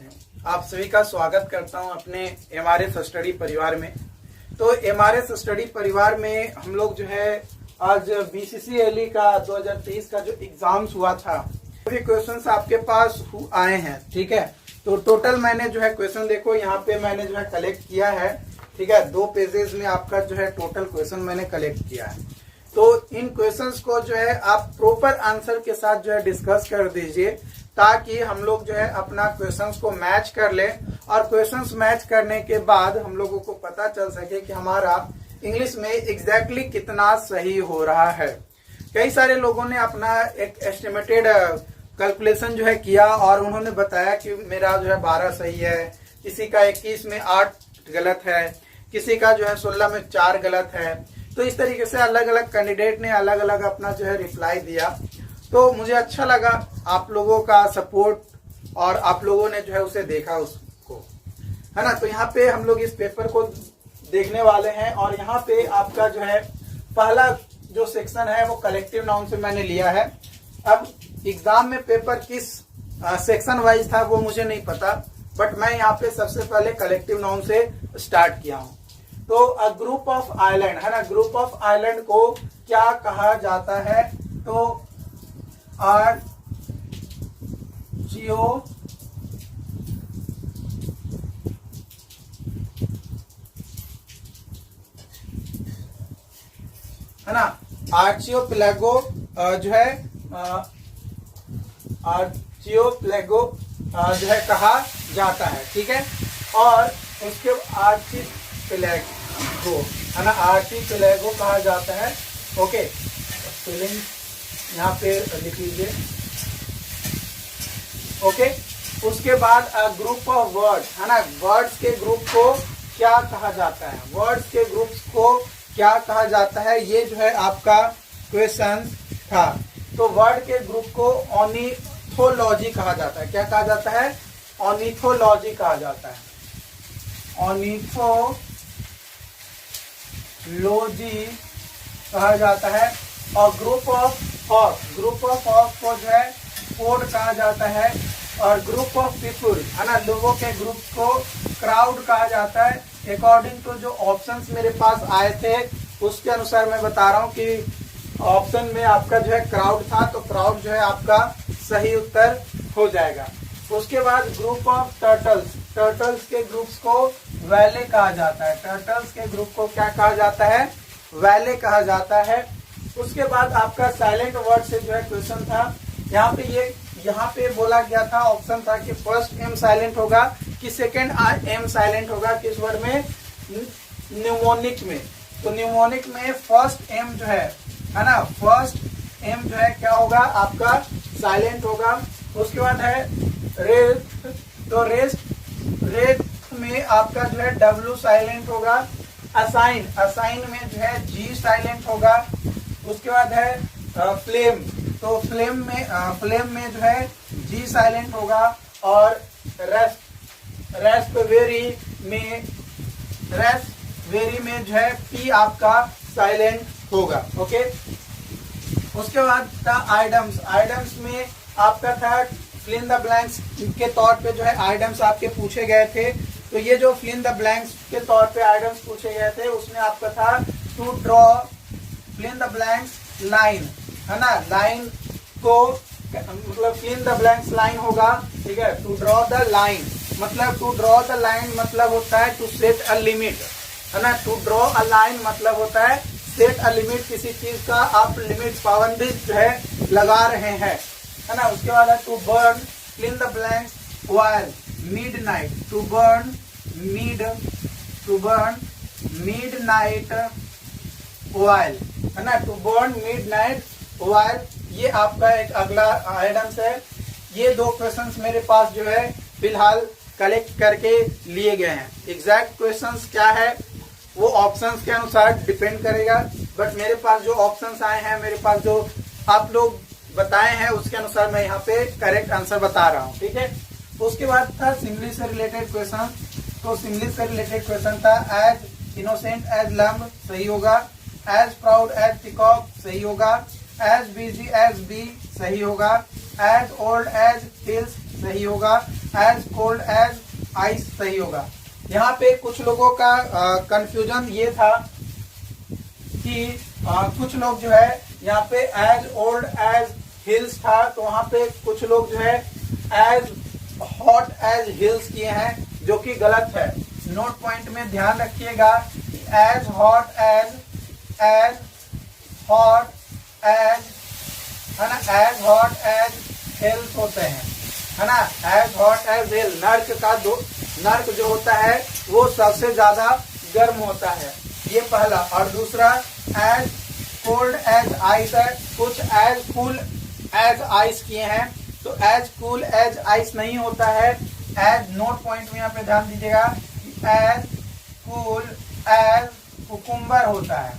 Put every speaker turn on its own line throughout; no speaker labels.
आप सभी का स्वागत करता हूं अपने एमआरएस स्टडी परिवार में। तो एमआरएस स्टडी परिवार में हम लोग जो है आज बीसीसीएलई का 2023 का जो एग्जाम्स हुआ था सभी क्वेश्चंस आपके पास आए हैं। ठीक है, तो टोटल मैंने जो है क्वेश्चन देखो यहाँ पे मैंने जो है कलेक्ट किया है। ठीक है, 2 पेजेस में आपका जो है टोटल क्वेश्चन मैंने कलेक्ट किया है। तो इन क्वेश्चंस को जो है आप प्रॉपर आंसर के साथ जो है डिस्कस कर दीजिए ताकि हम लोग जो है अपना क्वेश्चंस को मैच कर ले और क्वेश्चंस मैच करने के बाद हम लोगों को पता चल सके कि हमारा इंग्लिश में एग्जैक्टली कितना सही हो रहा है। कई सारे लोगों ने अपना एक एस्टिमेटेड कैलकुलेशन जो है किया और उन्होंने बताया कि मेरा जो है 12 सही है, किसी का 21 में 8 गलत है, किसी का जो है 16 में 4 गलत है। तो इस तरीके से अलग अलग कैंडिडेट ने अलग अलग अपना जो है रिप्लाई दिया। तो मुझे अच्छा लगा आप लोगों का सपोर्ट और आप लोगों ने जो है उसे देखा उसको, है ना। तो यहाँ पे हम लोग इस पेपर को देखने वाले हैं और यहाँ पे आपका जो है पहला जो सेक्शन है वो कलेक्टिव नाउन से मैंने लिया है। अब एग्जाम में पेपर किस सेक्शन वाइज था वो मुझे नहीं पता, बट मैं यहाँ पे सबसे पहले कलेक्टिव नाउन से स्टार्ट किया हूँ। तो अ ग्रुप ऑफ आइलैंड, है ना, ग्रुप ऑफ आइलैंड को क्या कहा जाता है? तो आर्चियो है ना, आर्चियोपेलागो जो है आर्चियोपेलागो जो है कहा जाता है। ठीक है, और उसके आर्चिपेलागो है ना, आर्चिपेलागो कहा जाता है। ओके, स्पेलिंग यहाँ पे लिख लीजिए। ओके, उसके बाद ग्रुप ऑफ वर्ड्स, है ना, वर्ड्स के ग्रुप को क्या कहा जाता है? वर्ड्स के ग्रुप्स को क्या कहा जाता है? ये जो है आपका क्वेश्चन था। तो वर्ड के ग्रुप को ऑर्निथोलॉजी कहा जाता है। क्या कहा जाता है? ऑर्निथोलॉजी कहा जाता है। ऑर्निथोलॉजी कहा जाता है। और group of hawk, group of hawk को जो है कोड कहा जाता है। और ग्रुप ऑफ पीपुल, है ना, लोगों के ग्रुप को क्राउड कहा जाता है। अकॉर्डिंग टू जो ऑप्शंस मेरे पास आए थे उसके अनुसार मैं बता रहा हूँ कि ऑप्शन में आपका जो है क्राउड था, तो क्राउड जो है आपका सही उत्तर हो जाएगा। उसके बाद ग्रुप ऑफ टर्टल्स, टर्टल्स के ग्रुप्स को वैले कहा जाता है। टर्टल्स के ग्रुप को क्या कहा जाता है? वैले कहा जाता है। उसके बाद आपका साइलेंट वर्ड से जो है क्वेश्चन था। यहाँ पे बोला गया था, ऑप्शन था कि फर्स्ट एम साइलेंट होगा कि सेकेंड एम साइलेंट होगा, किस वर्ड में? न्यूमोनिक में। तो न्यूमोनिक में फर्स्ट एम जो है ना, फर्स्ट एम जो है क्या होगा? आपका साइलेंट होगा। उसके बाद है रेस्ट, तो रेस्ट में आपका जो है डब्ल्यू साइलेंट होगा। असाइन, असाइन में जो है जी साइलेंट होगा। उसके बाद है फ्लेम, तो फ्लेम में जो है जी साइलेंट होगा। और रेस्पवेरी में जो है पी आपका साइलेंट होगा। ओके, उसके बाद था आइडम्स, आइडम्स में आपका था फिल इन द ब्लैंक्स के तौर पे जो है आइडम्स आपके पूछे गए थे। तो ये जो फिल इन द ब्लैंक्स के तौर पे आइडम्स पूछे गए थे उसमें आपका था to draw fill in the blanks line, है ना, लाइन को मतलब fill in the blanks line होगा। ठीक है, टू ड्रॉ द लाइन मतलब टू ड्रॉ द लाइन मतलब होता है टू सेट अ लिमिट, है ना। टू ड्रॉ अ लाइन मतलब होता है सेट अ लिमिट, किसी चीज का आप लिमिट पाबंदी जो है लगा रहे हैं, है ना। उसके बाद है to burn fill in the blanks oil midnight, to burn midnight oil, है ना, टू बर्न मिडनाइट व्हाइल। ये आपका एक अगला आइटम्स है। ये 2 क्वेश्चंस मेरे पास जो है फिलहाल कलेक्ट करके लिए गए हैं। एग्जैक्ट क्वेश्चंस क्या है वो ऑप्शंस के अनुसार डिपेंड करेगा, बट मेरे पास जो ऑप्शंस आए हैं, मेरे पास जो आप लोग बताए हैं उसके अनुसार मैं यहाँ पे करेक्ट आंसर बता रहा हूँ। ठीक है, उसके बाद था सिंगलिश से रिलेटेड क्वेश्चन। तो सिंगलिश से रिलेटेड क्वेश्चन था एज इनोसेंट एज लम्ब, सही होगा। एज प्राउड एज पिकॉक, सही होगा। एज बिजी एज बी, सही होगा। एज ओल्ड एज हिल्स, सही होगा। एज कोल्ड एज आइस सही होगा। यहाँ पे कुछ लोगों का कंफ्यूजन ये था कि कुछ लोग जो है यहाँ पे एज ओल्ड एज हिल्स था, तो वहां पे कुछ लोग जो है एज हॉट एज हिल्स किए हैं, जो कि गलत है। नोट पॉइंट में ध्यान रखिएगा कि एज हॉट एज है ना, एज हॉट एज हिल्स होते हैं, है ना। एज हॉट एज हिल, नर्क जो होता है वो सबसे ज्यादा गर्म होता है, ये पहला। और दूसरा एज कोल्ड एज आइस है, कुछ एज कूल एज आइस किए हैं, तो एज कूल एज आइस नहीं होता है। एज नोट पॉइंट में यहाँ पे ध्यान दीजिएगा, एज कूल एज कुकुम्बर होता है,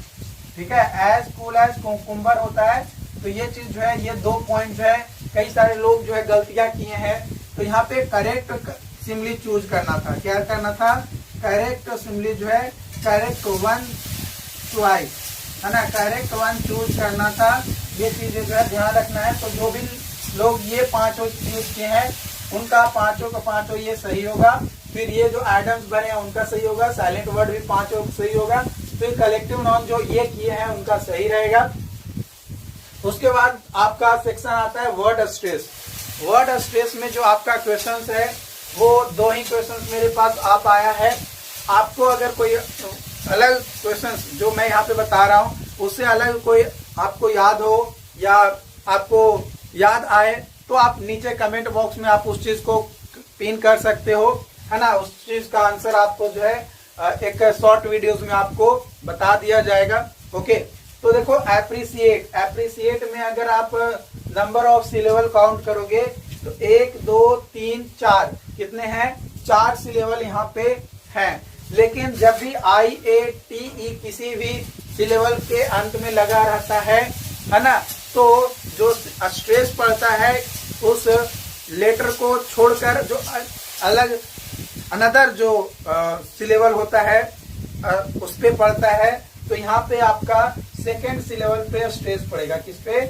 ठीक है, एज कूल एज कुकुम्बर होता है। तो ये चीज जो है, ये 2 पॉइंट जो है कई सारे लोग जो है गलतियां किए हैं। तो यहाँ पे करेक्ट सिमली चूज करना था, क्या करना था, करेक्ट सिमली जो है करेक्ट वन चॉइस, है ना, करेक्ट वन चूज करना था। ये चीजें जो है ध्यान रखना है। तो जो भी लोग ये 5 चूज किए हैं उनका 5 का 5 ये सही होगा। फिर ये जो एडम्स बने हैं उनका सही होगा, साइलेंट वर्ड भी 5 सही होगा। फिर कलेक्टिव नाउन जो ये किए हैं उनका सही रहेगा। उसके बाद आपका सेक्शन आता है वर्ड स्ट्रेस। वर्ड स्ट्रेस में जो आपका क्वेश्चंस है वो 2 ही क्वेश्चंस मेरे पास आप आया है। आपको अगर कोई अलग क्वेश्चंस जो मैं यहाँ पे बता रहा हूँ उससे अलग कोई आपको याद हो या आपको याद आए तो आप नीचे कमेंट बॉक्स में आप उस चीज को पिन कर सकते हो, है ना। उस चीज का आंसर आपको जो है एक शॉर्ट वीडियोस में आपको बता दिया जाएगा। ओके, तो देखो एप्रिसिएट में अगर आप नंबर ऑफ सिलेबल काउंट करोगे तो 1 2 3 4 कितने हैं, 4 सिलेबल यहाँ पे हैं। लेकिन जब भी IATE किसी भी सिलेबल के अंत में लगा रहता है ना, तो जो स्ट्रेस पड़ता है उस लेटर को छोड़कर जो अलग अनदर जो सिलेबल होता है उस पे पड़ता है। तो यहाँ पे आपका सेकेंड सिलेबल पे स्ट्रेस पड़ेगा, किस पे,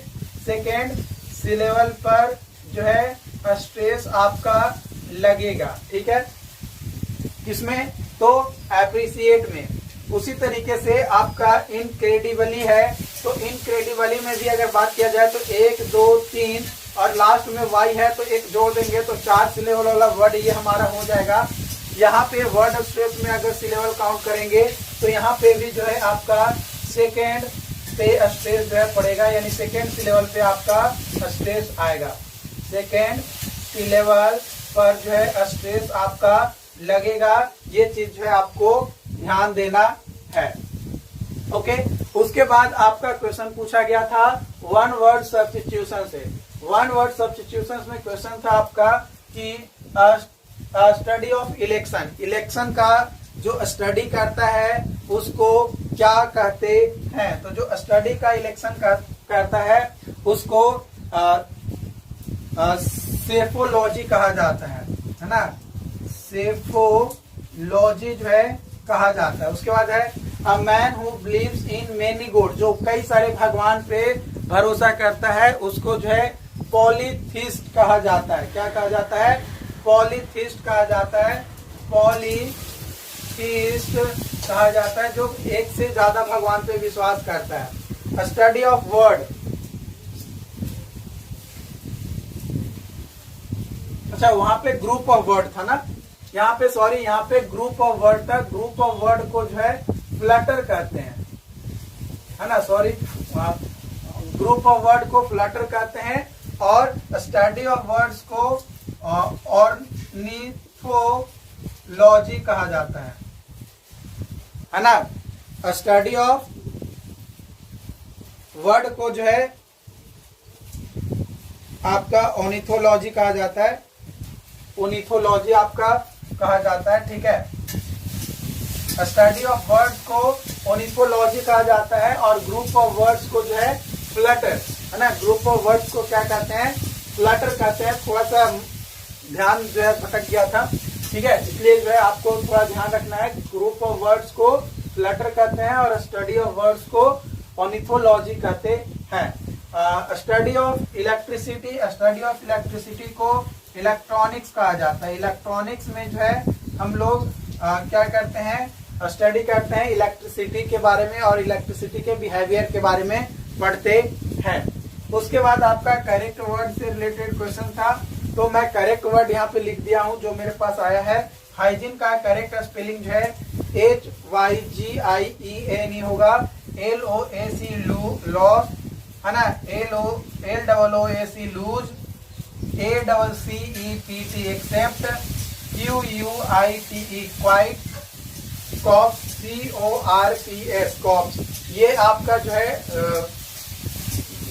सेकेंड सिलेबल पर जो है स्ट्रेस आपका लगेगा, ठीक है, किसमें, तो एप्रिसिएट में। उसी तरीके से आपका इनक्रेडिबली है, तो इनक्रेडिबली में भी अगर बात किया जाए तो 1 2 3 और लास्ट में वाई है तो 1 जोड़ देंगे तो 4 सिलेबल वाला वर्ड ये हमारा हो जाएगा। यहाँ पे वर्ड स्ट्रेस में अगर सिलेबल काउंट करेंगे तो यहाँ पे भी जो है आपका सेकेंड पे स्ट्रेस जो है पड़ेगा, यानी सेकेंड सिलेबल पे आपका स्ट्रेस आएगा। सेकेंड सिलेबल पर जो है स्ट्रेस आपका लगेगा, ये चीज जो है आपको ध्यान देना है। ओके, उसके बाद आपका क्वेश्चन पूछा गया था 1 वर्ड सब्स्टिट्यूशन से। 1 वर्ड सब्स्टिट्यूशन में क्वेश्चन था आपका कि स्टडी ऑफ इलेक्शन का जो स्टडी करता है उसको क्या कहते हैं। तो जो स्टडी का इलेक्शन करता है उसको सेफोलॉजी कहा जाता है ना, सेफोलॉजी जो है कहा जाता है। उसके बाद है a man who believes in many God, जो कई सारे भगवान पे भरोसा करता है उसको जो है पॉलीथिस्ट कहा जाता है। क्या कहा जाता है, पॉलीथिस्ट कहा जाता है, पॉलीथिस्ट कहा जाता है, जो एक से ज्यादा भगवान पे विश्वास करता है। स्टडी ऑफ वर्ड, अच्छा वहां पे ग्रुप ऑफ वर्ड था ना, यहाँ पे सॉरी, यहाँ पे ग्रुप ऑफ वर्ड था। ग्रुप ऑफ वर्ड को जो है फ्लटर कहते हैं, है ना, सॉरी, ग्रुप ऑफ वर्ड को फ्लटर कहते हैं। और स्टडी ऑफ वर्ड्स को ऑर्निथोलॉजी कहा जाता है ना। स्टडी ऑफ वर्ड को जो है आपका ऑर्निथोलॉजी कहा जाता है, ऑर्निथोलॉजी आपका कहा जाता है, ठीक है। स्टडी ऑफ वर्ड्स को ऑर्निथोलॉजी कहा जाता है और ग्रुप ऑफ वर्ड्स को जो है फ्लटर, है ना, ग्रुप ऑफ वर्ड्स को क्या कहते हैं, फ्लटर कहते हैं। थोड़ा सा ध्यान जो है भटक गया था, ठीक है, इसलिए जो है आपको थोड़ा ध्यान रखना है। ग्रुप ऑफ वर्ड्स को फ्लटर कहते हैं और स्टडी ऑफ वर्ड्स को ऑर्निथोलॉजी कहते हैं। Study of electricity, study of electricity को इलेक्ट्रॉनिक्स कहा जाता है। इलेक्ट्रॉनिक्स में जो है हम लोग क्या करते हैं, स्टडी करते हैं इलेक्ट्रिसिटी के बारे में और इलेक्ट्रिसिटी के बिहेवियर के बारे में पढ़ते हैं। उसके बाद आपका करेक्ट वर्ड से रिलेटेड क्वेश्चन था, तो मैं करेक्ट वर्ड यहाँ पे लिख दिया हूँ जो मेरे पास आया है। हाइजीन का करेक्ट स्पेलिंग जो है HYGIEN होगा, LOAC लॉस है ना, LOOAC lose, ACCEPT accept, QUITE quite, corps CORPS corps. ये आपका जो है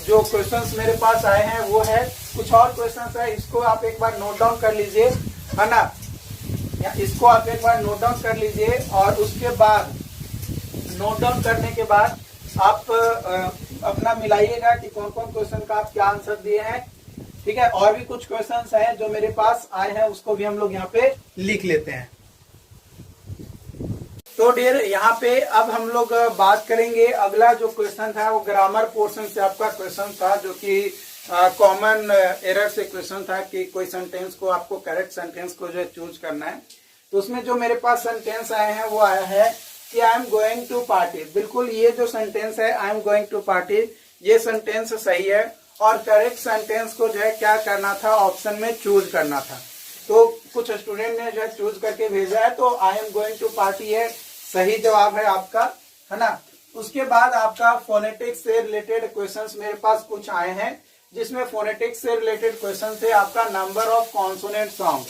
जो क्वेश्चंस मेरे पास आए हैं वो है। कुछ और क्वेश्चंस है, इसको आप एक बार नोट डाउन कर लीजिए, है ना, इसको आप एक बार नोट डाउन कर लीजिए और उसके बाद नोट डाउन करने के बाद आप अपना मिलाइएगा कि कौन कौन क्वेश्चन का आप क्या आंसर दिए हैं। ठीक है, और भी कुछ क्वेश्चंस हैं जो मेरे पास आए हैं, उसको भी हम लोग यहाँ पे लिख लेते हैं। तो डियर यहाँ पे अब हम लोग बात करेंगे, अगला जो क्वेश्चन था वो ग्रामर पोर्शन से आपका क्वेश्चन था, जो कि कॉमन एरर से क्वेश्चन था कि कोई सेंटेंस को आपको करेक्ट सेंटेंस को जो है चूज करना है। तो उसमें जो मेरे पास सेंटेंस आए हैं वो आया है कि I am going to party. बिल्कुल ये जो सेंटेंस है I am going to party, ये सेंटेंस सही है और करेक्ट सेंटेंस को जो है क्या करना था, ऑप्शन में चूज करना था। तो कुछ स्टूडेंट ने जो है चूज करके भेजा है, तो I am going to party है सही जवाब है आपका, है ना। उसके बाद आपका फोनेटिक्स से रिलेटेड क्वेश्चंस मेरे पास कुछ आए हैं, जिसमें फोनेटिक्स से रिलेटेड क्वेश्चन थे आपका नंबर ऑफ कॉन्सोनेंट साउंड,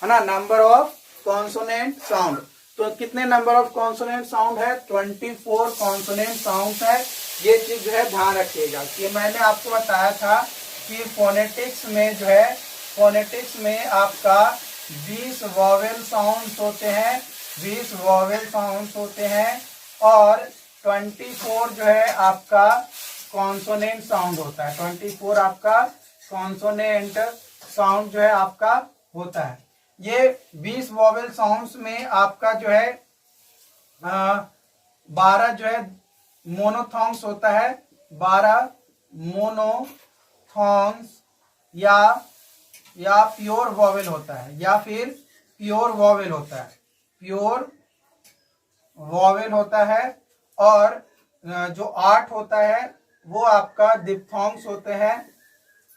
है ना, नंबर ऑफ कॉन्सोनेंट साउंड। तो कितने नंबर ऑफ कॉन्सोनेंट साउंड है, 24 कॉन्सोनेंट साउंड है। ये चीज जो है ध्यान रखिएगा। ये मैंने आपको बताया था कि फोनेटिक्स में जो है, फोनेटिक्स में आपका 20 वॉवेल साउंड्स होते हैं, 20 वॉवेल साउंड्स होते हैं और 24 जो है आपका कॉन्सोनेंट साउंड होता है। 24 आपका कॉन्सोनेंट साउंड जो है आपका होता है। ये 20 वॉवेल साउंड्स में आपका जो है 12 जो है मोनोथॉन्ग्स होता है, 12 मोनोथॉन्ग्स या प्योर वॉवेल होता है, या फिर प्योर वॉवेल होता है, प्योर वॉवेल होता है। और जो 8 होता है वो आपका डिप्थॉन्ग्स होते हैं,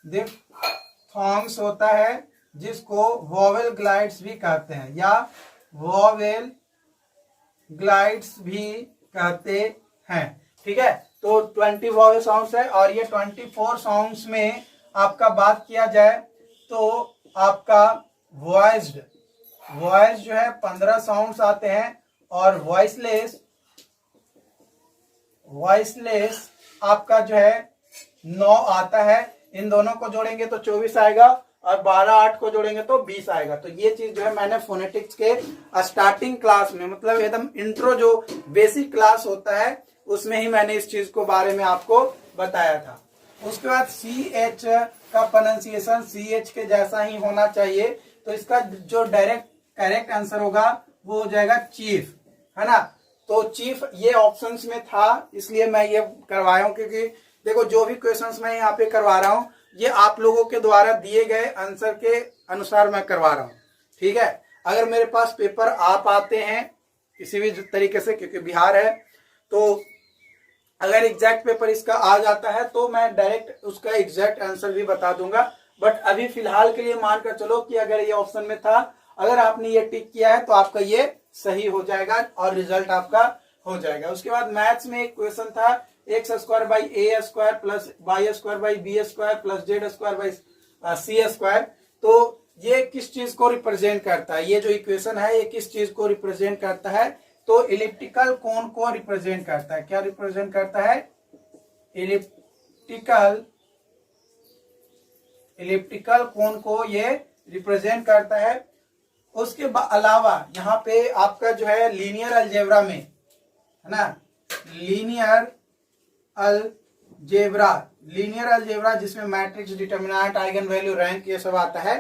डिप्थॉन्ग्स होता है, जिसको वॉवेल ग्लाइड्स भी कहते हैं या वॉवेल ग्लाइड्स भी कहते हैं। ठीक है, तो 20 वॉवेल साउंड्स है और ये 24 साउंड्स में आपका बात किया जाए तो आपका वॉइस्ड जो है 15 साउंड्स आते हैं और वॉइसलेस आपका जो है 9 आता है। इन दोनों को जोड़ेंगे तो 24 आएगा और 12-8 को जोड़ेंगे तो 20 आएगा। तो ये चीज जो है मैंने फोनेटिक्स के स्टार्टिंग क्लास में, मतलब एकदम इंट्रो जो बेसिक क्लास होता है उसमें ही मैंने इस चीज को बारे में आपको बताया था। उसके बाद CH का प्रोनाउंसिएशन CH के जैसा ही होना चाहिए, तो इसका जो डायरेक्ट करेक्ट आंसर होगा वो हो जाएगा चीफ, है ना। तो चीफ ये ऑप्शंस में था, इसलिए मैं ये करवाया हूं, क्योंकि देखो जो भी क्वेश्चंस मैं यहाँ पे करवा रहा हूँ ये आप लोगों के द्वारा दिए गए आंसर के अनुसार मैं करवा रहा हूँ। ठीक है, अगर मेरे पास पेपर आप आते हैं किसी भी तरीके से, क्योंकि बिहार है, तो अगर एग्जैक्ट पेपर इसका आ जाता है तो मैं डायरेक्ट उसका एग्जैक्ट आंसर भी बता दूंगा। बट अभी फिलहाल के लिए मानकर चलो कि अगर ये ऑप्शन में था, अगर आपने ये टिक किया है तो आपका ये सही हो जाएगा और रिजल्ट आपका हो जाएगा। उसके बाद मैथ्स में एक क्वेश्चन था x square by a square plus y square by b square plus z square by c square. तो ये किस चीज को रिप्रेजेंट करता है, ये जो इक्वेशन है ये किस चीज को रिप्रेजेंट करता है, तो इलिप्टिकल कोन को रिप्रेजेंट करता है। क्या रिप्रेजेंट करता है, इलिप्टिकल कोन को ये रिप्रेजेंट करता है। उसके अलावा यहाँ पे आपका जो है लीनियर अलजेब्रा में, है ना, लीनियर अलजेब्रा जिसमें matrix, determinant, eigen value, rank ये सब आता है।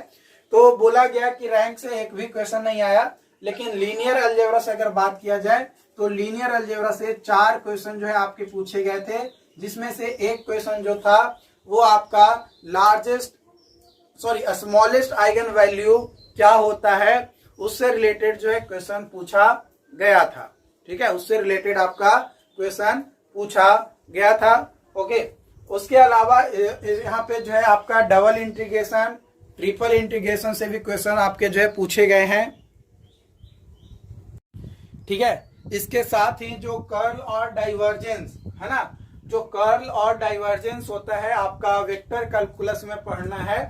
तो बोला गया कि रैंक से एक भी क्वेश्चन नहीं आया, लेकिन लीनियर अलजेब्रा से अगर बात किया जाए तो लीनियर अलजेब्रा से 4 क्वेश्चन जो है आपके पूछे गए थे, जिसमें से एक क्वेश्चन जो था वो आपका largest sorry smallest eigen value क्या होता है, उससे रिलेटेड जो है क्वेश्चन पूछा गया था। ठीक है, उससे रिलेटेड आपका क्वेश्चन पूछा गया था। ओके, उसके अलावा यहाँ पे जो है आपका डबल इंटीग्रेशन, ट्रिपल इंटीग्रेशन से भी क्वेश्चन आपके जो है पूछे गए हैं। ठीक है, इसके साथ ही जो कर्ल और डाइवर्जेंस है ना, जो कर्ल और डाइवर्जेंस होता है आपका वेक्टर कैलकुलस में पढ़ना है,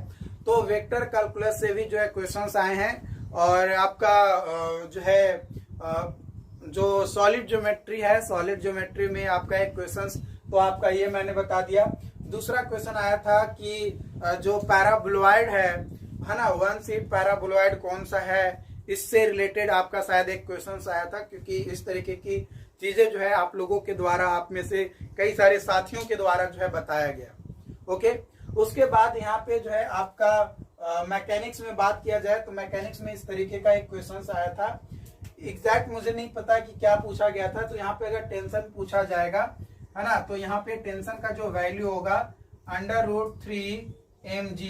तो वेक्टर कैलकुलस से भी जो है क्वेश्चंस आए हैं। और आपका जो है जो सॉलिड ज्योमेट्री है, सॉलिड ज्योमेट्री में आपका एक क्वेश्चंस तो आपका ये मैंने बता दिया। दूसरा क्वेश्चन आया था कि जो पैराबोलॉइड है ना, वन सीट पैराबोलॉइड कौन सा है, इससे रिलेटेड आपका शायद एक क्वेश्चन आया था, क्योंकि इस तरीके की चीजें जो है आप लोगों के द्वारा, आप में से कई सारे साथियों के द्वारा जो है बताया गया। ओके, उसके बाद यहाँ पे जो है आपका मैकेनिक्स में बात किया जाए तो मैकेनिक्स में इस तरीके का एक क्वेश्चन आया था। एग्जैक्ट मुझे नहीं पता कि क्या पूछा गया था। तो यहाँ पे अगर टेंशन पूछा जाएगा है ना, तो यहाँ पे टेंशन का जो वैल्यू होगा √3 mg,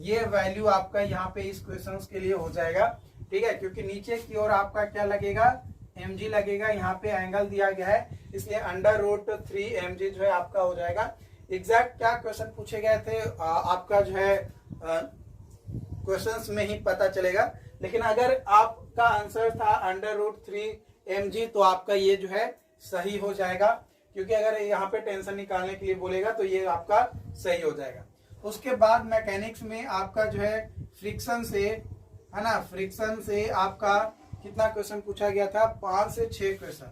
ये वैल्यू आपका यहाँ पे इस क्वेश्चन के लिए हो जाएगा। ठीक है, क्योंकि नीचे की ओर आपका क्या लगेगा, mg लगेगा। यहाँ पे एंगल दिया गया है, इसलिए √3 mg जो है आपका हो जाएगा। एग्जैक्ट क्या क्वेश्चन पूछे गए थे आपका जो है क्वेश्चंस में ही पता चलेगा। लेकिन अगर आपका आंसर था √3 mg तो आपका ये जो है सही हो जाएगा, क्योंकि अगर यहाँ पे टेंशन निकालने के लिए बोलेगा तो ये आपका सही हो जाएगा। उसके बाद मैकेनिक्स में आपका जो है फ्रिक्शन से है ना, फ्रिक्शन से आपका कितना क्वेश्चन पूछा गया था, 5 से 6 क्वेश्चन,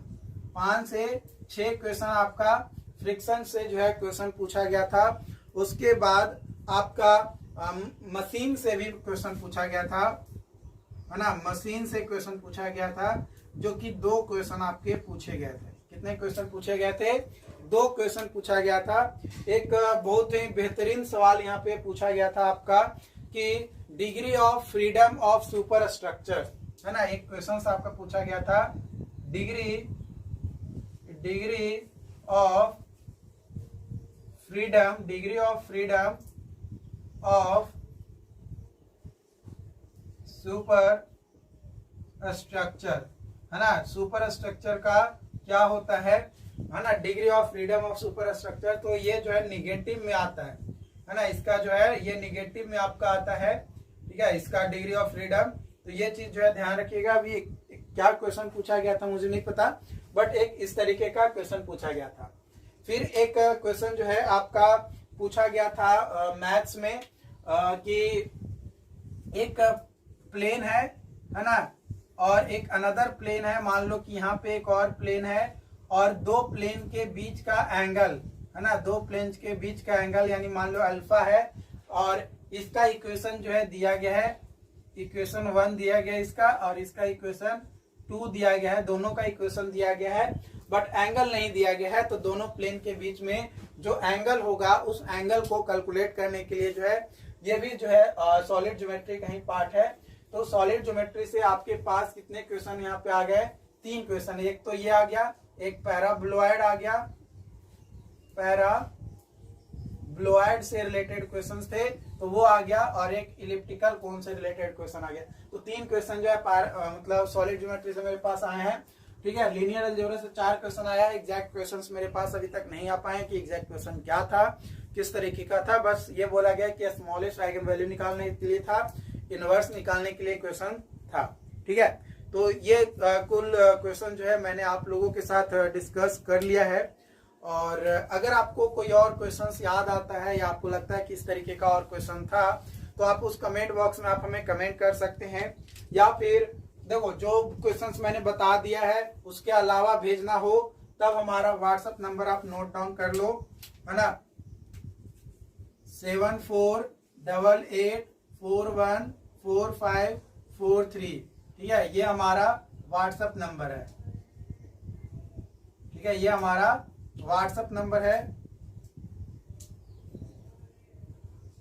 5 से 6 क्वेश्चन आपका फ्रिक्शन से जो है क्वेश्चन पूछा गया था। उसके बाद आपका मशीन से भी क्वेश्चन पूछा गया था है ना, मशीन से क्वेश्चन पूछा गया था, जो कि 2 क्वेश्चन आपके पूछे गए थे। कितने क्वेश्चन पूछे गए थे, 2 क्वेश्चन पूछा गया था। एक बहुत ही बेहतरीन सवाल यहाँ पे पूछा गया था आपका कि degree of freedom of super structure है ना, एक क्वेश्चन आपका पूछा गया था, degree of freedom of super structure है ना, सुपर स्ट्रक्चर का क्या होता है ना, degree of freedom of super structure. तो ये जो है निगेटिव में आता है ना, इसका जो है ये निगेटिव में आपका आता है। ठीक है, इसका डिग्री ऑफ फ्रीडम, तो ये चीज जो है ध्यान रखिएगा। अभी क्या क्वेश्चन पूछा गया था मुझे नहीं पता, बट एक इस तरीके का क्वेश्चन पूछा गया था। फिर एक क्वेश्चन जो है आपका पूछा गया था मैथ्स में कि एक प्लेन है ना, और एक अनदर प्लेन है। मान लो कि यहाँ पे एक और प्लेन है और 2 प्लेन के बीच का एंगल है ना, 2 प्लेन के बीच का एंगल यानी मान लो अल्फा है, और इसका इक्वेशन जो है दिया गया है, इक्वेशन 1 दिया गया है इसका, और इसका इक्वेशन 2 दिया गया है। दोनों का इक्वेशन दिया गया है, बट एंगल नहीं दिया गया है। तो दोनों प्लेन के बीच में जो एंगल होगा, उस एंगल को कैलकुलेट करने के लिए जो है, ये भी जो है सॉलिड ज्योमेट्री का ही पार्ट है। तो सॉलिड ज्योमेट्री से आपके पास कितने क्वेश्चन यहाँ पे आ गए, 3 क्वेश्चन। एक तो ये आ गया, एक पैराबोलॉइड आ गया, पैराबोलॉइड से रिलेटेड क्वेश्चंस थे तो वो आ गया, और एक इलिप्टिकल कोन से रिलेटेड क्वेश्चन आ गया। तो 3 क्वेश्चन जो है मतलब सॉलिड ज्योमेट्री से मेरे पास आए हैं। ठीक है, लीनियर अलजेब्रा से 4 क्वेश्चन आया है। एग्जैक्ट क्वेश्चंस मेरे पास अभी तक नहीं आ पाए कि एग्जैक्ट क्वेश्चन क्या था, किस तरीके का था। बस ये बोला गया कि स्मॉलेस्ट आइगन वैल्यू निकालने के लिए था, इनवर्स निकालने के लिए क्वेश्चन था। ठीक है, तो ये कुल क्वेश्चन जो है मैंने आप लोगों के साथ डिस्कस कर लिया है। और अगर आपको कोई और क्वेश्चंस याद आता है या आपको लगता है कि इस तरीके का और क्वेश्चन था, तो आप उस कमेंट बॉक्स में आप हमें कमेंट कर सकते हैं, या फिर देखो जो क्वेश्चंस मैंने बता दिया है उसके अलावा भेजना हो तब हमारा व्हाट्सएप नंबर आप नोट डाउन कर लो है ना, 7488414543। ठीक है, ये हमारा व्हाट्सएप नंबर है। ठीक है, ये हमारा व्हाट्सएप नंबर है।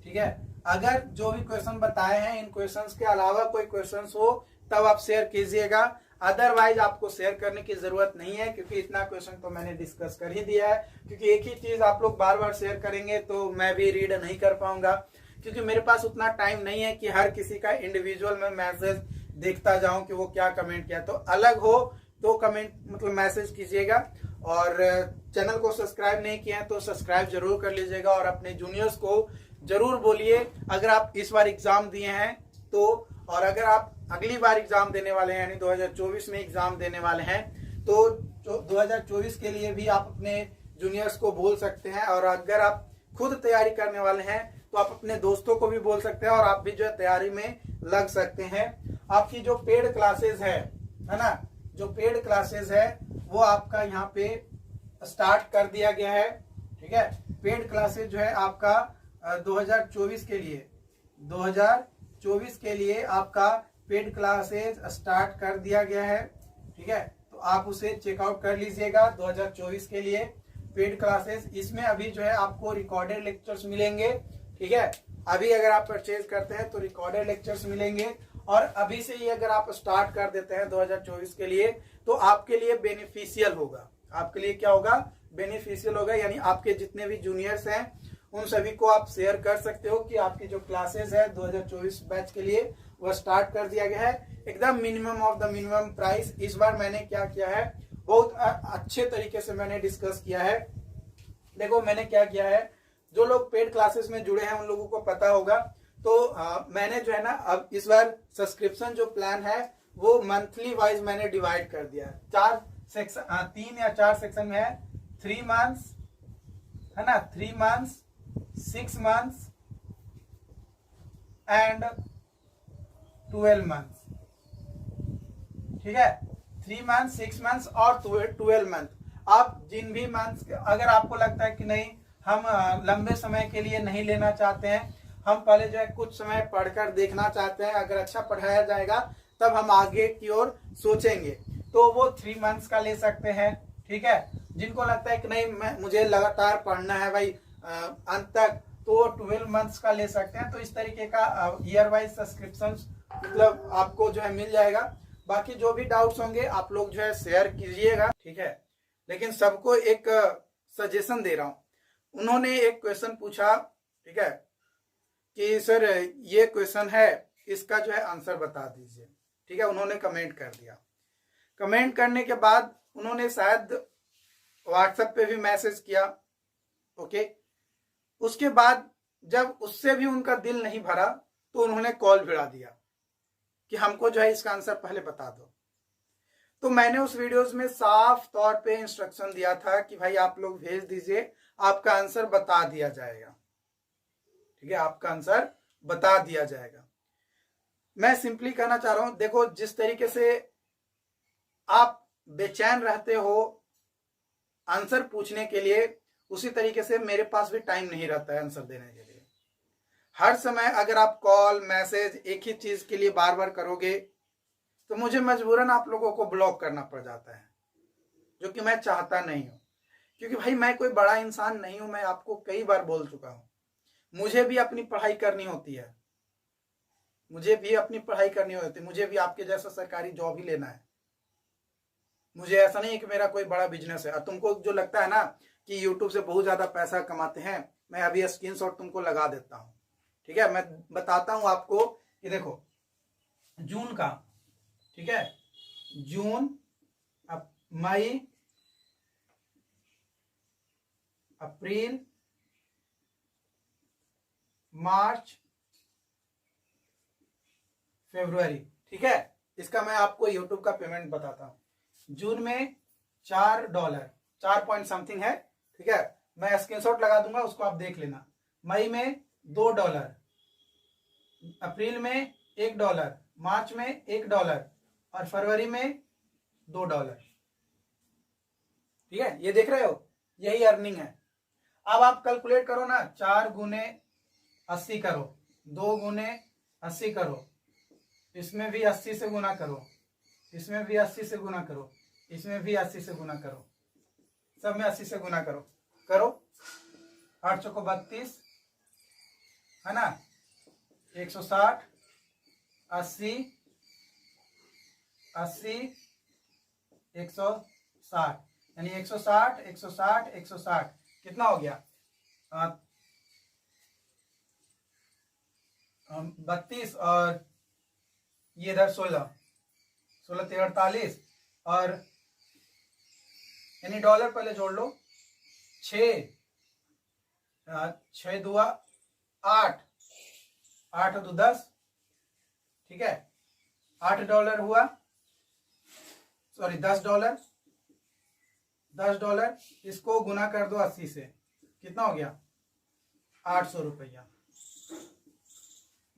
ठीक है, अगर जो भी क्वेश्चन बताए हैं इन क्वेश्चंस के अलावा कोई क्वेश्चंस हो तब आप शेयर कीजिएगा, अदरवाइज आपको शेयर करने की जरूरत नहीं है, क्योंकि इतना क्वेश्चन तो मैंने डिस्कस कर ही दिया है। क्योंकि एक ही चीज आप लोग बार बार शेयर करेंगे तो मैं भी रीड नहीं कर पाऊंगा, क्योंकि मेरे पास उतना टाइम नहीं है कि हर किसी का इंडिविजुअल में मैसेज देखता जाऊं कि वो क्या कमेंट किया। तो अलग हो तो कमेंट मतलब मैसेज कीजिएगा, और चैनल को सब्सक्राइब नहीं किए हैं तो सब्सक्राइब जरूर कर लीजिएगा, और अपने जूनियर्स को जरूर बोलिए अगर आप इस बार एग्जाम दिए हैं तो, और अगर आप अगली बार एग्जाम देने वाले हैं यानी 2024 में एग्जाम देने वाले हैं तो 2024 के लिए भी आप अपने जूनियर्स को बोल सकते हैं। और अगर आप खुद तैयारी करने वाले हैं तो आप अपने दोस्तों को भी बोल सकते हैं, और आप भी जो है तैयारी में लग सकते हैं। आपकी जो पेड क्लासेस है ना, जो पेड क्लासेस है वो आपका यहाँ पे स्टार्ट कर दिया गया है। ठीक है, पेड क्लासेस जो है आपका 2024 के लिए आपका पेड क्लासेस स्टार्ट कर दिया गया है। ठीक है, तो आप उसे चेकआउट कर लीजिएगा 2024 के लिए पेड क्लासेस। इसमें अभी जो है आपको रिकॉर्डेड लेक्चर्स मिलेंगे। ठीक है, अभी अगर आप परचेज करते हैं तो रिकॉर्डेड लेक्चर्स मिलेंगे, और अभी से ही अगर आप स्टार्ट कर देते हैं 2024 के लिए तो आपके लिए बेनिफिशियल होगा। आपके लिए क्या होगा? बेनिफिशियल होगा, यानी आपके जितने भी जूनियर्स हैं उन सभी को आप शेयर कर सकते हो कि आपकी जो क्लासेस है 2024 बैच के लिए वह स्टार्ट कर दिया गया है एकदम minimum of the minimum price. इस बार मैंने क्या किया है, बहुत अच्छे तरीके से मैंने डिस्कस किया है। देखो मैंने क्या किया है, जो लोग पेड क्लासेस में जुड़े हैं उन लोगों को पता होगा। तो मैंने जो है ना अब इस बार सब्सक्रिप्शन जो प्लान है वो मंथली वाइज मैंने डिवाइड कर दिया है। 3 या 4 सेक्शन में है। 3 मंथ्स है ना, 3 मंथ्स, 6 मंथ्स एंड 12 मंथ्स। ठीक है, 3 मंथ्स, 6 मंथ्स और 12 मंथ। आप जिन भी मंथ्स, अगर आपको लगता है कि नहीं हम लंबे समय के लिए नहीं लेना चाहते हैं, हम पहले जो है कुछ समय पढ़कर देखना चाहते हैं, अगर अच्छा पढ़ाया जाएगा तब हम आगे की ओर सोचेंगे, तो वो 3 मंथ्स का ले सकते हैं। ठीक है, जिनको लगता है कि नहीं मुझे लगातार पढ़ना है भाई अंत तक, तो वो 12 मंथ्स का ले सकते हैं। तो इस तरीके का ईयर वाइज सब्सक्रिप्शन मतलब आपको जो है मिल जाएगा। बाकी जो भी डाउट्स होंगे आप लोग जो है शेयर कीजिएगा। ठीक है, लेकिन सबको एक सजेशन दे रहा हूं। उन्होंने एक क्वेश्चन पूछा, ठीक है, कि सर ये क्वेश्चन है, इसका जो है आंसर बता दीजिए। ठीक है, उन्होंने कमेंट कर दिया। कमेंट करने के बाद उन्होंने शायद व्हाट्सएप पे भी मैसेज किया। ओके, उसके बाद जब उससे भी उनका दिल नहीं भरा तो उन्होंने कॉल भिड़ा दिया कि हमको जो है इसका आंसर पहले बता दो। तो मैंने उस वीडियोस में साफ तौर पे इंस्ट्रक्शन दिया था कि भाई आप लोग भेज दीजिए, आपका आंसर बता दिया जाएगा। ठीक है, आपका आंसर बता दिया जाएगा। मैं सिंपली कहना चाह रहा हूं, देखो जिस तरीके से आप बेचैन रहते हो आंसर पूछने के लिए, उसी तरीके से मेरे पास भी टाइम नहीं रहता है आंसर देने के लिए। हर समय अगर आप कॉल मैसेज एक ही चीज के लिए बार बार करोगे तो मुझे मजबूरन आप लोगों को ब्लॉक करना पड़ जाता है, जो कि मैं चाहता नहीं हूं। क्योंकि भाई मैं कोई बड़ा इंसान नहीं हूं, मैं आपको कई बार बोल चुका हूं, मुझे भी अपनी पढ़ाई करनी होती है, मुझे भी अपनी पढ़ाई करनी होती है, मुझे भी आपके जैसा सरकारी जॉब ही लेना है। मुझे ऐसा नहीं है कि मेरा कोई बड़ा बिजनेस है। और तुमको जो लगता है ना कि यूट्यूब से बहुत ज्यादा पैसा कमाते हैं, मैं अभी स्क्रीनशॉट तुमको लगा देता हूं। ठीक है, मैं बताता हूं आपको कि देखो जून का, ठीक है, जून, मई, अप्रैल, मार्च, फरवरी। ठीक है, इसका मैं आपको यूट्यूब का पेमेंट बताता हूं। जून में $4, 4 पॉइंट समथिंग है। ठीक है, मैं स्क्रीनशॉट लगा दूंगा, उसको आप देख लेना। मई में $2, अप्रैल में $1, मार्च में $1 और फरवरी में $2। ठीक है, ये देख रहे हो, यही अर्निंग है। अब आप कैलकुलेट करो ना, 4 गुने 80 करो, 2 गुने 80 करो, इसमें भी 80 से गुना करो, इसमें भी 80 से गुना करो, इसमें भी 80 से गुना करो, सब में 80 से गुना करो। करो 8 चौको 32 है ना, 160, 80, 80, 160, यानी 160, 160, 160 कितना हो गया? 32 और ये इधर 16, 16 3 48 और यानी डॉलर पहले जोड़ लो। 6 6 दुआ 8, 8 दो 10, ठीक है, $8 हुआ, सॉरी $10, $10। इसको गुना कर दो 80 से, कितना हो गया? 800 रुपया।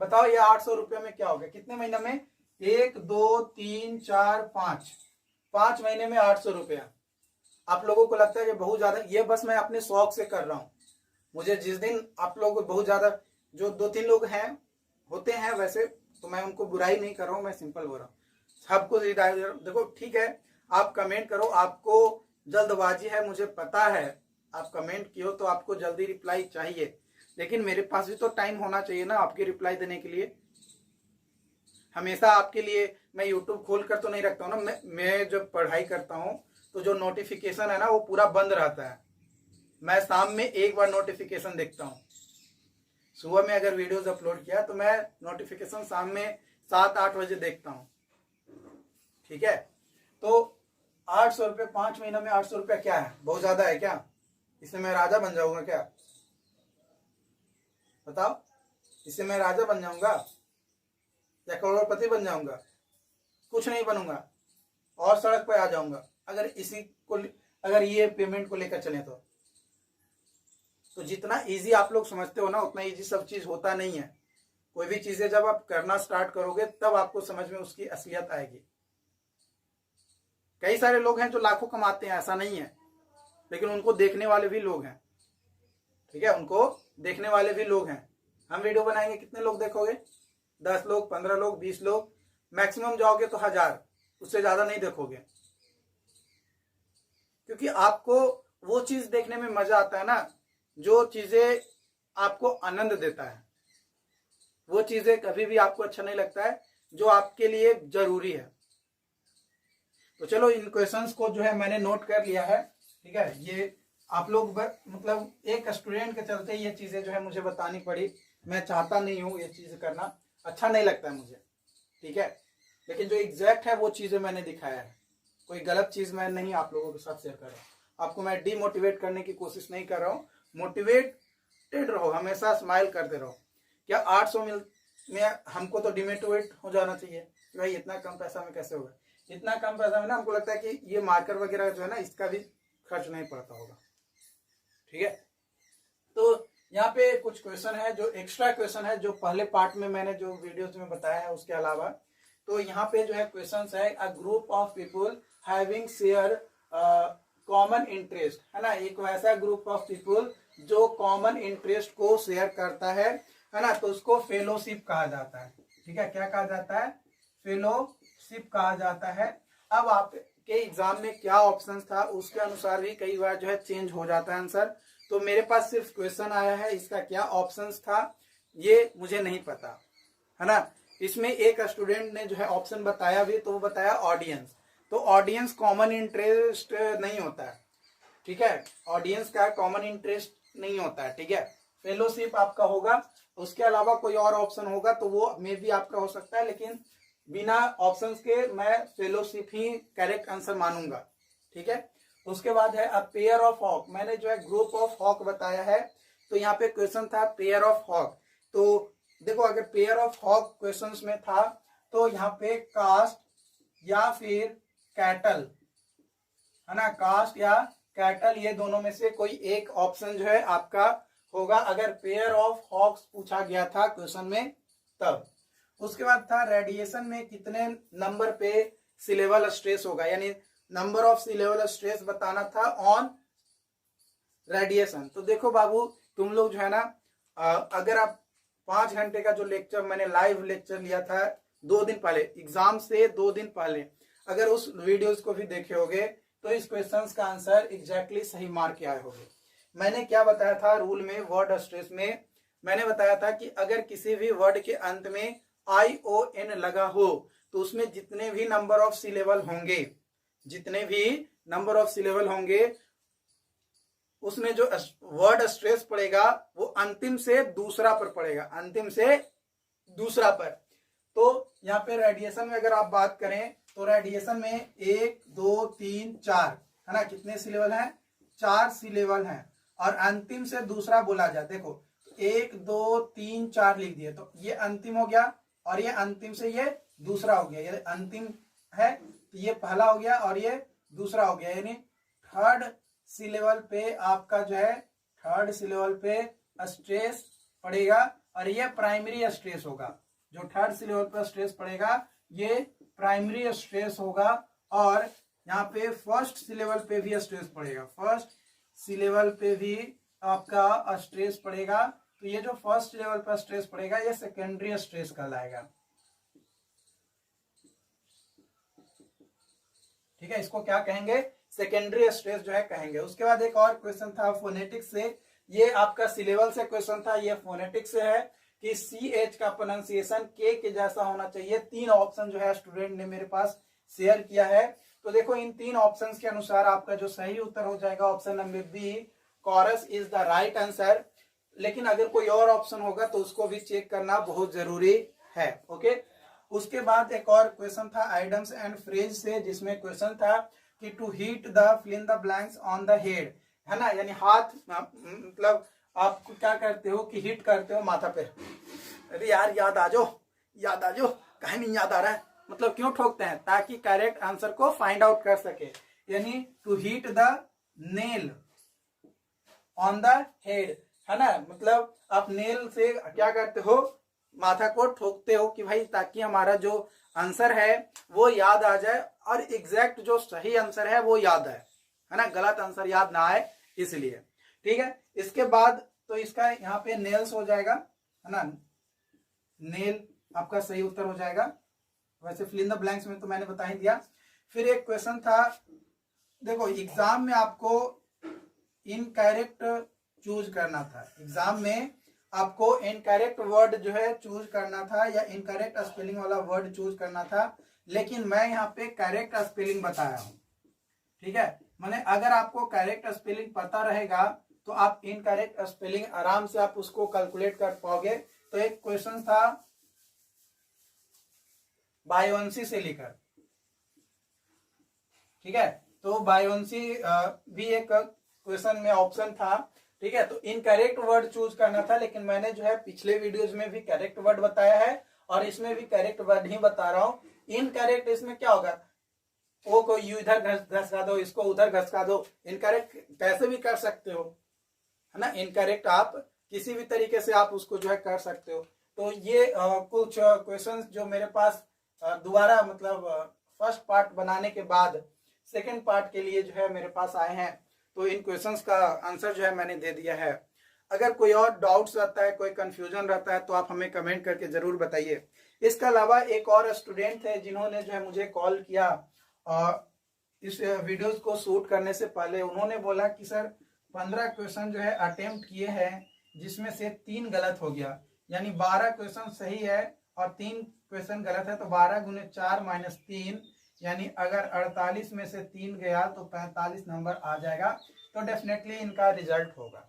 बताओ ये 800 रुपये में क्या हो गया? कितने महीने में? 1 2 3 4 5, 5 महीने में 800 रुपया। आप लोगों को लगता है कि बहुत ज्यादा? ये बस मैं अपने शौक से कर रहा हूं। मुझे जिस दिन आप लोग बहुत ज्यादा, जो 2-3 लोग हैं होते हैं वैसे, तो मैं उनको बुराई नहीं कर रहा हूं, मैं सिंपल बोल रहा हूँ। सबको देखो ठीक है, आप कमेंट करो, आपको जल्दबाजी है, मुझे पता है। आप कमेंट किए हो तो आपको जल्दी रिप्लाई चाहिए, लेकिन मेरे पास भी तो टाइम होना चाहिए ना आपके रिप्लाई देने के लिए। हमेशा आपके लिए मैं यूट्यूब खोल कर तो नहीं रखता हूँ ना। मैं जब पढ़ाई करता हूँ तो जो नोटिफिकेशन है ना वो पूरा बंद रहता है। मैं शाम में एक बार नोटिफिकेशन देखता हूँ। सुबह में अगर वीडियोस अपलोड किया तो मैं नोटिफिकेशन शाम में 7-8 बजे देखता हूँ, ठीक है। तो 800 रुपये 5 महीनों में 800 रुपया क्या है? बहुत ज्यादा है क्या? इससे मैं राजा बन जाऊंगा क्या? बताओ, इससे मैं राजा बन जाऊंगा या करोड़पति बन जाऊंगा? कुछ नहीं बनूंगा, और सड़क पर आ जाऊंगा अगर अगर ये पेमेंट को लेकर चले तो जितना इजी आप लोग समझते हो ना, उतना इजी सब चीज होता नहीं है। कोई भी चीजें जब आप करना स्टार्ट करोगे तब आपको समझ में उसकी असलियत आएगी। कई सारे लोग हैं जो लाखों कमाते हैं, ऐसा नहीं है, लेकिन उनको देखने वाले भी लोग हैं, ठीक है, उनको देखने वाले भी लोग हैं। हम वीडियो बनाएंगे, कितने लोग देखोगे? 10 लोग, 15 लोग, 20 लोग, मैक्सिमम जाओगे तो 1000, उससे ज्यादा नहीं देखोगे। क्योंकि आपको वो चीज देखने में मजा आता है ना, जो चीजें आपको आनंद देता है। वो चीजें कभी भी आपको अच्छा नहीं लगता है जो आपके लिए जरूरी है। तो चलो, इन क्वेश्चंस को जो है मैंने नोट कर लिया है, ठीक है। ये आप लोग मतलब एक स्टूडेंट के चलते ये चीजें जो है मुझे बतानी पड़ी। मैं चाहता नहीं हूँ ये चीज करना, अच्छा नहीं लगता है मुझे, ठीक है, लेकिन जो एग्जैक्ट है वो चीजें मैंने दिखाया है। कोई गलत चीज मैं नहीं आप लोगों के साथ शेयर कर रहा हूँ। आपको मैं डिमोटिवेट करने की कोशिश नहीं कर रहा हूँ। मोटिवेटेड रहो, हमेशा स्माइल करते रहो। क्या 800 में हमको तो डिमोटिवेट हो जाना चाहिए कि भाई इतना कम पैसा में कैसे होगा? इतना कम पैसा में ना हमको लगता है कि ये मार्कर वगैरह जो है ना, इसका भी खर्च नहीं पड़ता होगा, ठीक है। तो यहाँ पे कुछ क्वेश्चन है जो एक्स्ट्रा क्वेश्चन है, जो पहले पार्ट में मैंने जो वीडियोस में बताया है उसके अलावा। तो यहाँ पे जो है क्वेश्चंस है, a group of people having share common interest, है ना। एक वैसा ग्रुप ऑफ पीपुल जो कॉमन इंटरेस्ट को शेयर करता है ना, तो उसको फेलोशिप कहा जाता है, ठीक है। क्या कहा जाता है? फेलोशिप कहा जाता है। अब आपके एग्जाम में क्या ऑप्शन था उसके अनुसार भी कई बार जो है चेंज हो जाता है आंसर। तो मेरे पास सिर्फ क्वेश्चन आया है, इसका क्या ऑप्शंस था ये मुझे नहीं पता, है ना। इसमें एक स्टूडेंट ने जो है ऑप्शन बताया भी, तो वो बताया ऑडियंस। तो ऑडियंस कॉमन इंटरेस्ट नहीं होता है, ठीक है। ऑडियंस का कॉमन इंटरेस्ट नहीं होता है, ठीक है। फेलोशिप आपका होगा, उसके अलावा कोई और ऑप्शन होगा तो वो मे भी आपका हो सकता है, लेकिन बिना ऑप्शंस के मैं फेलोशिप ही करेक्ट आंसर मानूंगा, ठीक है। उसके बाद है अ पेयर ऑफ हॉक। मैंने जो है ग्रुप ऑफ हॉक बताया है, तो यहाँ पे क्वेश्चन था पेयर ऑफ हॉक। तो देखो, अगर पेयर ऑफ हॉक क्वेश्चंस में था तो यहाँ पे कास्ट या फिर कैटल, है ना, कास्ट या कैटल, ये दोनों में से कोई एक ऑप्शन जो है आपका होगा, अगर पेयर ऑफ हॉक्स पूछा गया था क्वेश्चन में तब। उसके बाद था रेडिएशन में कितने नंबर पे सी लेवल स्ट्रेस होगा, यानी number of syllable stress बताना था ऑन रेडिएशन। तो देखो बाबू, तुम लोग जो है ना, अगर आप 5 घंटे का जो लेक्चर मैंने लाइव लेक्चर लिया था 2 दिन पहले, एग्जाम से 2 दिन पहले, अगर उस वीडियोस को भी देखे होगे तो इस क्वेश्चंस का आंसर एग्जैक्टली सही मार्क के आए होंगे। मैंने क्या बताया था रूल में, वर्ड स्ट्रेस में मैंने बताया था कि अगर किसी भी वर्ड के अंत में ION लगा हो तो उसमें जितने भी नंबर ऑफ सी लेवल होंगे, जितने भी नंबर ऑफ सी लेवल होंगे, उसमें जो वर्ड स्ट्रेस पड़ेगा वो अंतिम से दूसरा पर पड़ेगा, अंतिम से दूसरा पर। तो यहाँ पे रेडिएशन में अगर आप बात करें तो रेडिएशन में 1 2 3 4 है ना, कितने सी लेवल है? 4 सी लेवल है। और अंतिम से दूसरा बोला जाए, देखो 1 2 3 4 लिख दिए, तो ये अंतिम हो गया और ये अंतिम से ये दूसरा हो गया। ये अंतिम है तो ये पहला हो गया और ये दूसरा हो गया, यानी थर्ड सी लेवल पे आपका जो है थर्ड सी लेवल पे स्ट्रेस पड़ेगा और ये प्राइमरी स्ट्रेस होगा। जो थर्ड सी लेवल पर स्ट्रेस पड़ेगा ये प्राइमरी स्ट्रेस होगा। और यहाँ पे फर्स्ट सी लेवल पे भी स्ट्रेस पड़ेगा, फर्स्ट सी लेवल पे भी आपका स्ट्रेस पड़ेगा। तो ये जो फर्स्ट लेवल पर स्ट्रेस पड़ेगा ये सेकेंडरी स्ट्रेस कहलाएगा। ठीक है, इसको क्या कहेंगे? सेकेंडरी स्ट्रेस जो है कहेंगे। उसके बाद एक और क्वेश्चन था फोनेटिक्स से, ये आपका सी लेवल से क्वेश्चन था, ये फोनेटिक्स से है कि CH का प्रोनाउंसिएशन के जैसा होना चाहिए। 3 ऑप्शन जो है स्टूडेंट ने मेरे पास शेयर किया है। तो देखो इन 3 ऑप्शंस के अनुसार आपका जो सही उत्तर हो जाएगा option number B, corps is the right answer. लेकिन अगर कोई और ऑप्शन होगा तो उसको भी चेक करना बहुत जरूरी है। ओके, उसके बाद एक और क्वेश्चन था आइडम्स एंड फ्रेज से, जिसमें क्वेश्चन था कि to hit the fill in the blanks on the head, है ना, यानी हाथ मतलब आप क्या करते हो कि हिट करते हो माथा पे। अरे यार याद आ जाओ, याद आ जाओ, कहीं नहीं याद आ रहा है, मतलब क्यों ठोकते हैं? ताकि करेक्ट आंसर को फाइंड आउट कर सके। यानी to hit the nail on the head, है ना, मतलब आप नेल से क्या करते हो? माथा को ठोकते हो कि भाई ताकि हमारा जो आंसर है वो याद आ जाए और एग्जैक्ट जो सही आंसर है वो याद आए, है ना, गलत आंसर याद ना आए इसलिए। ठीक है, इसके बाद तो इसका यहाँ पे नेल्स हो जाएगा, है ना, नेल आपका सही उत्तर हो जाएगा। वैसे फिल इन द ब्लैंक्स में तो मैंने बता ही दिया। फिर एक क्वेश्चन था, देखो एग्जाम में आपको इनकरेक्ट चूज करना था, एग्जाम में आपको इनकरेक्ट वर्ड जो है चूज करना था या इनकरेक्ट स्पेलिंग वाला वर्ड चूज करना था, लेकिन मैं यहाँ पे करेक्ट स्पेलिंग बताया हूं। ठीक है, माने अगर आपको करेक्ट स्पेलिंग पता रहेगा तो आप इनकरेक्ट स्पेलिंग आराम से आप उसको कैलकुलेट कर पाओगे। तो एक क्वेश्चन था बायोन्सी से लेकर, ठीक है, तो बायोन्सी भी एक क्वेश्चन में ऑप्शन था। ठीक है, तो इनकरेक्ट वर्ड चूज करना था, लेकिन मैंने जो है पिछले वीडियोस में भी करेक्ट वर्ड बताया है और इसमें भी करेक्ट वर्ड ही बता रहा हूं। इनकरेक्ट इसमें क्या होगा? ओ को यू इधर घसका दो, इसको उधर घसका दो, इनकरेक्ट कैसे भी कर सकते हो, है ना, इनकरेक्ट आप किसी भी तरीके से आप उसको जो है कर सकते हो। तो ये कुछ क्वेश्चंस जो मेरे पास दोबारा मतलब फर्स्ट पार्ट बनाने के बाद सेकंड पार्ट के लिए जो है मेरे पास आए हैं। तो इन क्वेश्चंस का आंसर जो है मैंने दे दिया है। अगर कोई और डाउट्स रहता है, कोई कंफ्यूजन रहता है तो आप हमें कमेंट करके जरूर बताइए। इसके अलावा एक और स्टूडेंट है जिन्होंने जो है मुझे कॉल किया और इस वीडियोस को शूट करने से पहले उन्होंने बोला कि सर 15 क्वेश्चन जो है अटेम्प्ट किए हैं, जिसमें से 3 गलत हो गया, यानी 12 क्वेश्चन सही है और 3 क्वेश्चन गलत है। तो 12 गुने 4 माइनस 3, यानी अगर 48 में से 3 गया तो 45 नंबर आ जाएगा। तो डेफिनेटली इनका रिजल्ट होगा,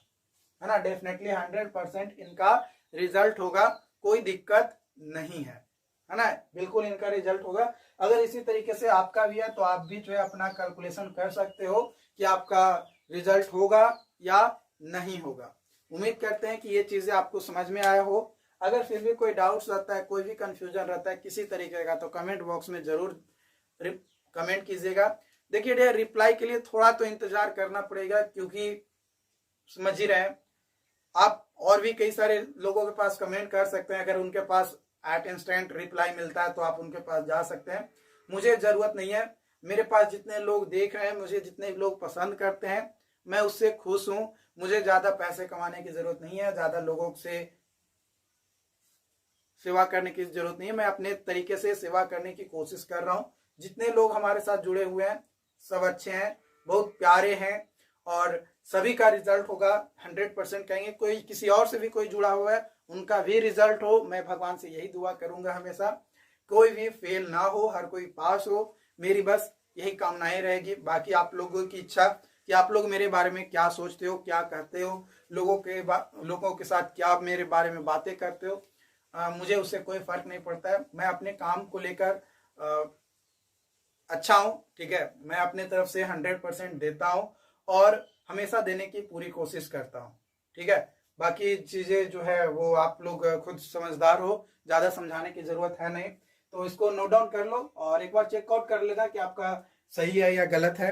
है ना, डेफिनेटली 100% इनका रिजल्ट होगा, कोई दिक्कत नहीं है ना, बिल्कुल इनका रिजल्ट होगा। अगर इसी तरीके से आपका भी है तो आप भी जो है अपना कैलकुलेशन कर सकते हो कि आपका रिजल्ट होगा या नहीं होगा। उम्मीद करते हैं कि ये चीजें आपको समझ में आया हो। अगर फिर भी कोई डाउट्स रहता है, कोई भी कंफ्यूजन रहता है किसी तरीके का, तो कमेंट बॉक्स में जरूर कमेंट कीजिएगा। देखिए रिप्लाई के लिए थोड़ा तो इंतजार करना पड़ेगा, क्योंकि समझ ही रहे आप, और भी कई सारे लोगों के पास कमेंट कर सकते हैं। अगर उनके पास एट इंस्टेंट रिप्लाई मिलता है तो आप उनके पास जा सकते हैं, मुझे जरूरत नहीं है। मेरे पास जितने लोग देख रहे हैं, मुझे जितने लोग पसंद करते हैं, मैं उससे खुश हूं। मुझे ज्यादा पैसे कमाने की जरूरत नहीं है, ज्यादा लोगों से सेवा करने की जरूरत नहीं है। मैं अपने तरीके से सेवा करने की कोशिश कर रहा हूं। जितने लोग हमारे साथ जुड़े हुए हैं सब अच्छे हैं, बहुत प्यारे हैं और सभी का रिजल्ट होगा 100% कहेंगे। कोई किसी और से भी कोई जुड़ा हुआ है उनका भी रिजल्ट हो, मैं भगवान से यही दुआ करूंगा हमेशा, कोई भी फेल ना हो, हर कोई पास हो। मेरी बस यही कामनाएं रहेगी। बाकी आप लोगों की इच्छा कि आप लोग मेरे बारे में क्या सोचते हो, क्या कहते हो, लोगों के साथ क्या मेरे बारे में बातें करते हो, मुझे उससे कोई फर्क नहीं पड़ता है। मैं अपने काम को लेकर अच्छा हूँ, ठीक है। मैं अपने तरफ से 100% देता हूँ और हमेशा देने की पूरी कोशिश करता हूँ, ठीक है। बाकी चीजें जो है वो आप लोग खुद समझदार हो, ज्यादा समझाने की जरूरत है नहीं। तो इसको नोट डाउन कर लो और एक बार चेकआउट कर लेना कि आपका सही है या गलत है।